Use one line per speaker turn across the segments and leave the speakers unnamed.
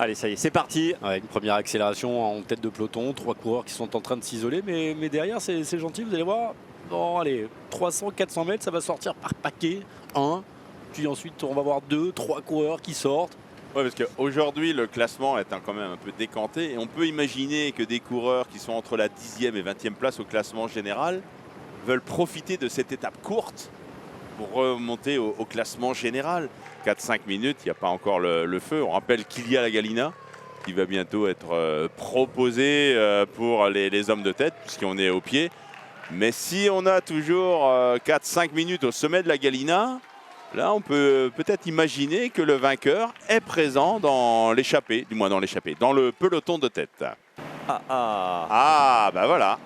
Allez, ça y est, c'est parti.
Ouais, une première accélération en tête de peloton, 3 coureurs qui sont en train de s'isoler, mais derrière c'est gentil, vous allez voir. Bon, allez, 300-400 mètres, ça va sortir par paquet, un, puis ensuite on va voir 2-3 coureurs qui sortent.
Oui, parce qu'aujourd'hui, le classement est quand même un peu décanté et on peut imaginer que des coureurs qui sont entre la 10e et 20e place au classement général veulent profiter de cette étape courte pour remonter au classement général. 4-5 minutes, il n'y a pas encore le feu. On rappelle qu'Ilia Galina qui va bientôt être proposé pour les hommes de tête puisqu'on est au pied. Mais si on a toujours 4-5 minutes au sommet de la Galina, là on peut peut-être imaginer que le vainqueur est présent dans l'échappée, du moins dans l'échappée, dans le peloton de tête. Ah, bah voilà.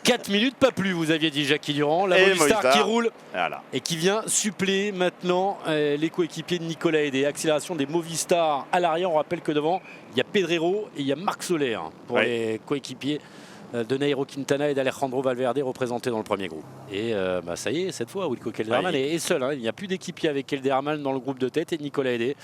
4 minutes, pas plus, vous aviez dit Jackie Durand. La Movistar qui roule voilà. Et qui vient suppléer maintenant les coéquipiers de Nicolas Hédé. Accélération des Movistar à l'arrière. On rappelle que devant, il y a Pedrero et il y a Marc Soler pour les coéquipiers de Nairo Quintana et d'Alejandro Valverde représentés dans le premier groupe. Et bah ça y est, cette fois, Wilco Kelderman est seul. Hein. Il n'y a plus d'équipier avec Kelderman dans le groupe de tête et Nicolas Hédé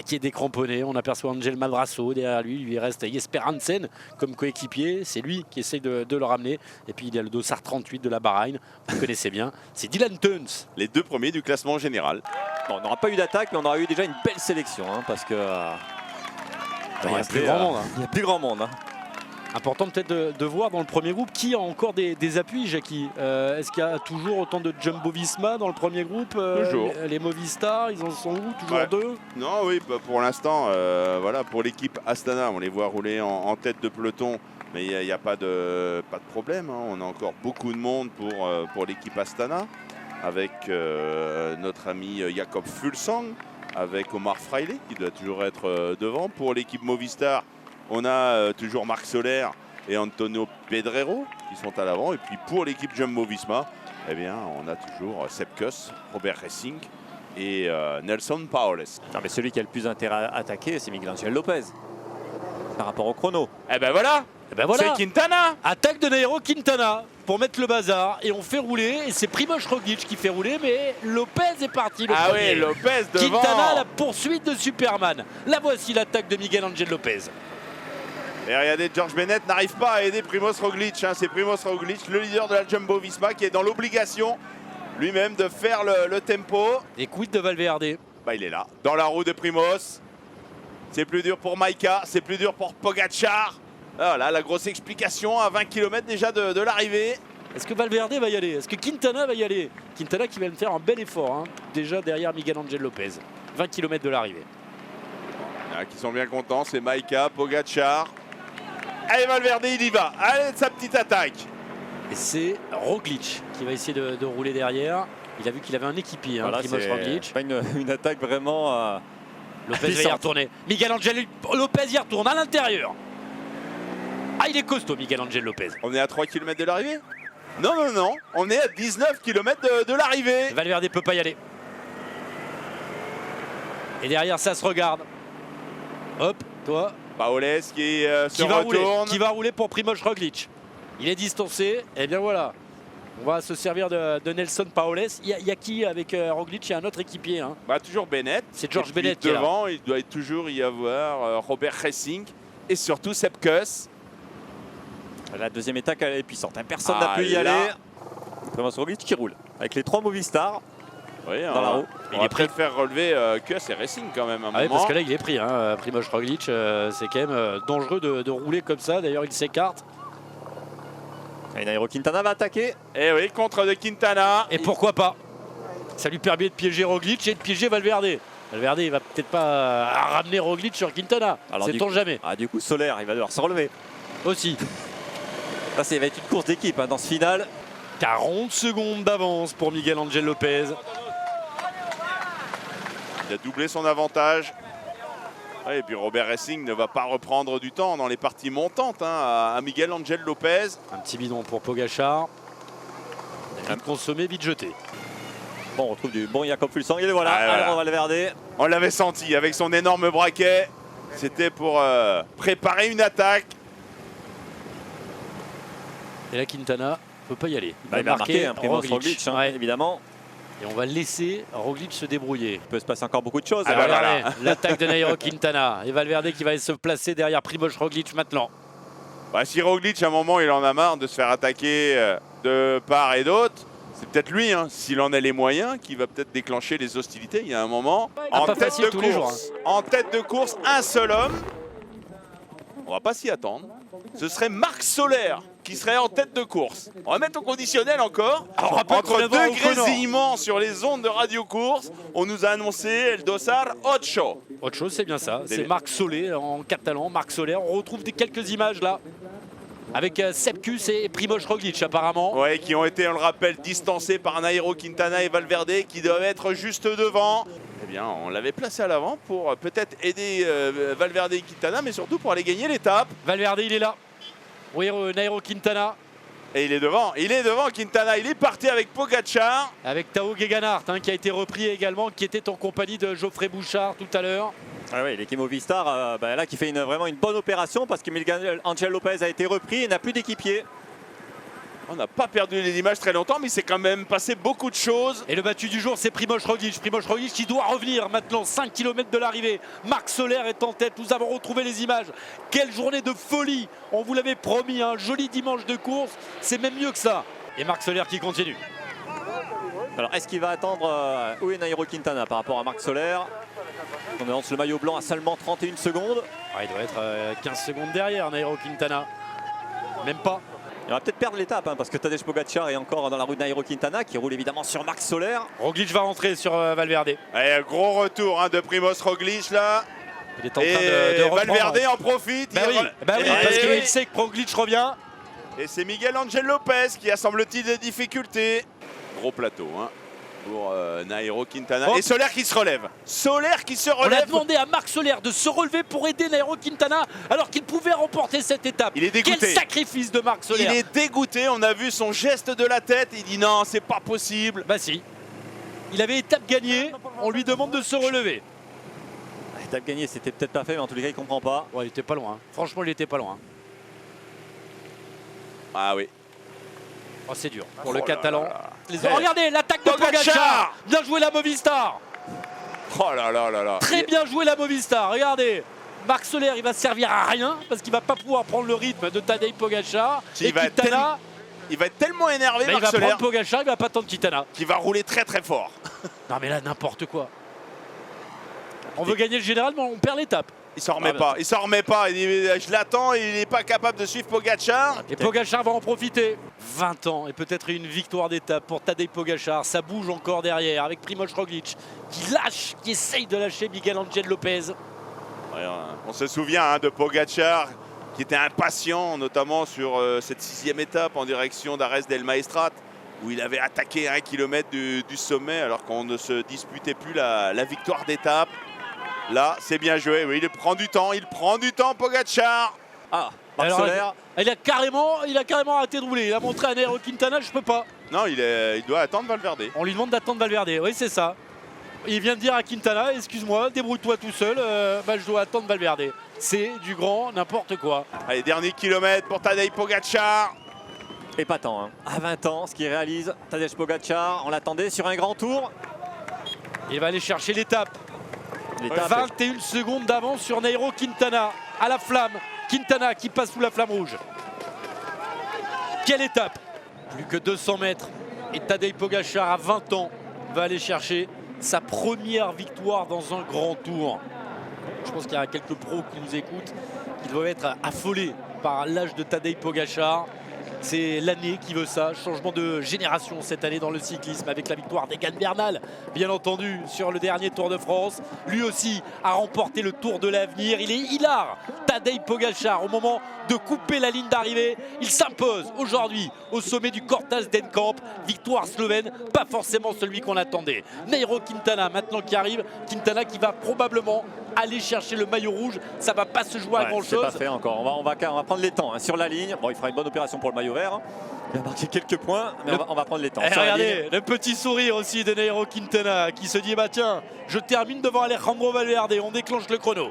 qui est décramponné. On aperçoit Angel Madrasso derrière lui. Il reste Jesper Hansen comme coéquipier. C'est lui qui essaye de le ramener. Et puis il y a le dossard 38 de la Bahreïn. Vous connaissez bien. C'est Dylan Teuns.
Les deux premiers du classement général.
Bon, on n'aura pas eu d'attaque, mais on aura eu déjà une belle sélection. Hein, parce que
il n'y a plus grand monde.
Il n'y a plus grand monde. Hein.
Important peut-être de voir dans le premier groupe qui a encore des appuis, Jackie. Est-ce qu'il y a toujours autant de Jumbo-Visma dans le premier groupe?
Toujours.
Les Movistar, ils en sont où? Toujours deux?
Non, oui, bah pour l'instant, voilà, pour l'équipe Astana, on les voit rouler en tête de peloton, mais il n'y a pas de problème. Hein. On a encore beaucoup de monde pour l'équipe Astana, avec notre ami Jakob Fuglsang, avec Omar Fraile, qui doit toujours être devant. Pour l'équipe Movistar, on a toujours Marc Soler et Antonio Pedrero qui sont à l'avant. Et puis pour l'équipe Jumbo-Visma, eh bien, on a toujours Sepp Kuss, Robert Racing et Nelson Paoles.
Non, mais celui qui a le plus intérêt à attaquer, c'est Miguel Angel Lopez par rapport au chrono.
Eh ben voilà, c'est Quintana.
Attaque de Nairo Quintana pour mettre le bazar et on fait rouler. Et c'est Primož Roglic qui fait rouler, mais Lopez est parti. Le premier.
Oui, Lopez devant.
Quintana, la poursuite de Superman. La voici l'attaque de Miguel Angel Lopez.
Et regardez, George Bennett n'arrive pas à aider Primož Roglic. Hein. C'est Primož Roglic, le leader de la Jumbo-Visma, qui est dans l'obligation lui-même de faire le tempo.
Et quid de Valverde?
Bah, il est là, dans la roue de Primož. C'est plus dur pour Maïka, c'est plus dur pour Pogacar. Voilà, la grosse explication à 20 km déjà de l'arrivée.
Est-ce que Valverde va y aller? Est-ce que Quintana va y aller? Quintana qui va me faire un bel effort, hein, déjà derrière Miguel Angel Lopez. 20 km de l'arrivée.
Qui sont bien contents, c'est Maïka, Pogacar. Allez, Valverde, il y va. Allez, de sa petite attaque.
Et c'est Roglic qui va essayer de rouler derrière. Il a vu qu'il avait un équipier, hein,
voilà,
Primož Roglic.
Pas une attaque vraiment...
Lopez va y retourner. Miguel Angel Lopez y retourne à l'intérieur. Ah, il est costaud, Miguel Angel Lopez.
On est à 3 km de l'arrivée? Non, non, non. On est à 19 km de l'arrivée.
Valverde peut pas y aller. Et derrière, ça se regarde. Hop, toi.
Paoles qui se retourne.
Qui va rouler pour Primož Roglic. Il est distancé. Et bien voilà. On va se servir de Nelson Paoles. Il y a qui avec Roglic? Il y a un autre équipier. Hein.
Bah, toujours Bennett.
C'est George Bennett qui est là.
Devant, il doit toujours y avoir Robert Racing et surtout Sepp Kuss.
La deuxième étape, elle est puissante. Personne n'a pu y aller. Primož Roglic qui roule avec les 3 Movistar.
Oui,
dans la roue.
Il est prêt de faire relever Kuss et Racing quand même un moment.
Oui, parce que là il est pris. Hein. Primož Roglic, c'est quand même dangereux de rouler comme ça. D'ailleurs, il s'écarte.
Et Nairo Quintana va attaquer.
Et oui, contre de Quintana.
Et pourquoi pas? Ça lui permet de piéger Roglic et de piéger Valverde. Valverde, il va peut-être pas ramener Roglic sur Quintana. Sait-on jamais.
Du coup, Soler, il va devoir se relever.
Aussi.
Ça, ça va être une course d'équipe dans ce final.
40 secondes d'avance pour Miguel Angel Lopez.
Il a doublé son avantage. Ouais, et puis Robert Racing ne va pas reprendre du temps dans les parties montantes à Miguel Angel Lopez.
Un petit bidon pour Pogacar. Vite consommé, vite jeté.
Bon, on retrouve du bon Jakob Fuglsang. Il est voilà. Alors Valverde.
On l'avait senti avec son énorme braquet. C'était pour préparer une attaque.
Et là, Quintana ne peut pas y aller.
Il va marquer un Primož Roglic, évidemment.
Et on va laisser Roglic se débrouiller.
Il peut se passer encore beaucoup de choses.
Alors, regardez, l'attaque de Nairo Quintana. Et Valverde qui va se placer derrière Primož Roglic maintenant.
Bah, si Roglic, à un moment, il en a marre de se faire attaquer de part et d'autre, c'est peut-être lui, hein, s'il en a les moyens, qui va peut-être déclencher les hostilités. Il y a un moment, en tête de course, en tête de course, un seul homme. On va pas s'y attendre. Ce serait Marc Soler qui serait en tête de course. On va mettre au conditionnel encore. Entre deux grésillements sur les ondes de Radio Course, on nous a annoncé El Dossard Ocho.
Autre chose, c'est bien ça. C'est Marc Soler en catalan. Marc Soler. On retrouve quelques images là. Avec Sepp Kuss et Primož Roglic apparemment.
Ouais, qui ont été, on le rappelle, distancés par Nairo Quintana et Valverde qui doivent être juste devant. Eh bien, on l'avait placé à l'avant pour peut-être aider Valverde et Quintana, mais surtout pour aller gagner l'étape.
Valverde, il est là. Oui, Nairo Quintana.
Et il est devant Quintana, il est parti avec Pogacar.
Avec Tao Geoghegan Hart qui a été repris également, qui était en compagnie de Geoffrey Bouchard tout à l'heure.
Ah oui, l'équipe Movistar là qui fait vraiment une bonne opération parce que Miguel Angel Lopez a été repris et n'a plus d'équipier.
On n'a pas perdu les images très longtemps, mais c'est quand même passé beaucoup de choses.
Et le battu du jour, c'est Primož Roglic. Primož Roglic qui doit revenir maintenant, 5 km de l'arrivée. Marc Soler est en tête, nous avons retrouvé les images. Quelle journée de folie! On vous l'avait promis, un joli dimanche de course, c'est même mieux que ça. Et Marc Soler qui continue.
Alors est-ce qu'il va attendre où est Nairo Quintana par rapport à Marc Soler? On lance le maillot blanc à seulement 31 secondes.
Il doit être 15 secondes derrière Nairo Quintana. Même pas.
Il va peut-être perdre l'étape parce que Tadej Pogacar est encore dans la roue de Nairo Quintana qui roule évidemment sur Marc Soler.
Roglic va rentrer sur Valverde.
Allez, un gros retour de Primož Roglic là.
Il est en train de reprendre.
Valverde en profite.
Oui, parce qu'il sait que Roglic revient.
Et c'est Miguel Angel Lopez qui a semble-t-il des difficultés. Gros plateau pour Nairo Quintana. Et Soler qui se relève.
On a demandé à Marc Soler de se relever pour aider Nairo Quintana alors qu'il pouvait remporter cette étape.
Il est dégoûté.
Quel sacrifice de Marc Soler.
Il est dégoûté, on a vu son geste de la tête. Il dit non, c'est pas possible.
Bah si. Il avait étape gagnée, on lui demande de se relever.
Étape gagnée, c'était peut-être pas fait, mais en tous les cas, il comprend pas.
Ouais, il était pas loin. Franchement, il était pas loin.
Ah oui.
Oh, c'est dur pour le Catalan.
Regardez
l'attaque de Pogacar. Bien joué la Movistar.
Oh là là là là.
Très bien joué la Movistar. Regardez. Marc Soler, il va servir à rien parce qu'il va pas pouvoir prendre le rythme de Tadej Pogacar.
Et Quintana, il va être tellement énervé, Marc Soler.
Il va prendre Pogacar, il va pas attendre Quintana.
Qui va rouler très très fort.
Non mais là, n'importe quoi. On veut gagner le général, mais on perd l'étape.
Il s'en remet pas, il s'en remet pas. Il dit, je l'attends, il n'est pas capable de suivre Pogacar.
Et Pogacar va en profiter. 20 ans et peut-être une victoire d'étape pour Tadej Pogacar. Ça bouge encore derrière avec Primož Roglic qui lâche, qui essaye de lâcher Miguel Angel Lopez.
Ouais, on se souvient de Pogacar qui était impatient, notamment sur cette 6e étape en direction d'Ares del Maestrat, où il avait attaqué à 1 km du sommet alors qu'on ne se disputait plus la victoire d'étape. Là, c'est bien joué. Oui, il prend du temps, Pogacar.
Ah, Marc Soler.
Il a carrément arrêté de rouler. Il a montré à Nairo Quintana, je peux pas.
Non, il doit attendre Valverde.
On lui demande d'attendre Valverde. Oui, c'est ça. Il vient de dire à Quintana, excuse-moi, débrouille-toi tout seul. Je dois attendre Valverde. C'est du grand n'importe quoi.
Allez, dernier kilomètre pour Tadej Pogacar.
Épatant. À 20 ans, ce qu'il réalise, Tadej Pogacar, on l'attendait sur un grand tour.
Il va aller chercher l'étape. 21 secondes d'avance sur Nairo Quintana, à la flamme. Quintana qui passe sous la flamme rouge. Quelle étape! Plus que 200 mètres. Et Tadej Pogacar, à 20 ans, va aller chercher sa première victoire dans un grand tour. Je pense qu'il y a quelques pros qui nous écoutent, qui doivent être affolés par l'âge de Tadej Pogacar. C'est l'année qui veut ça, changement de génération cette année dans le cyclisme avec la victoire d'Egan Bernal, bien entendu, sur le dernier Tour de France. Lui aussi a remporté le Tour de l'Avenir. Il est hilar, Tadej Pogacar, au moment de couper la ligne d'arrivée. Il s'impose aujourd'hui au sommet du Cortaz d'Enkamp. Victoire slovène, pas forcément celui qu'on attendait. Nairo Quintana maintenant qui arrive, Quintana qui va probablement aller chercher le maillot rouge. Ça va pas se jouer à grand chose.
C'est pas fait encore. On va prendre les temps sur la ligne. Bon, il fera une bonne opération pour le maillot vert. Il a marqué quelques points, mais on va prendre les temps.
Regardez, le petit sourire aussi de Nairo Quintana qui se dit bah tiens, je termine devant Alejandro Valverde. On déclenche le chrono.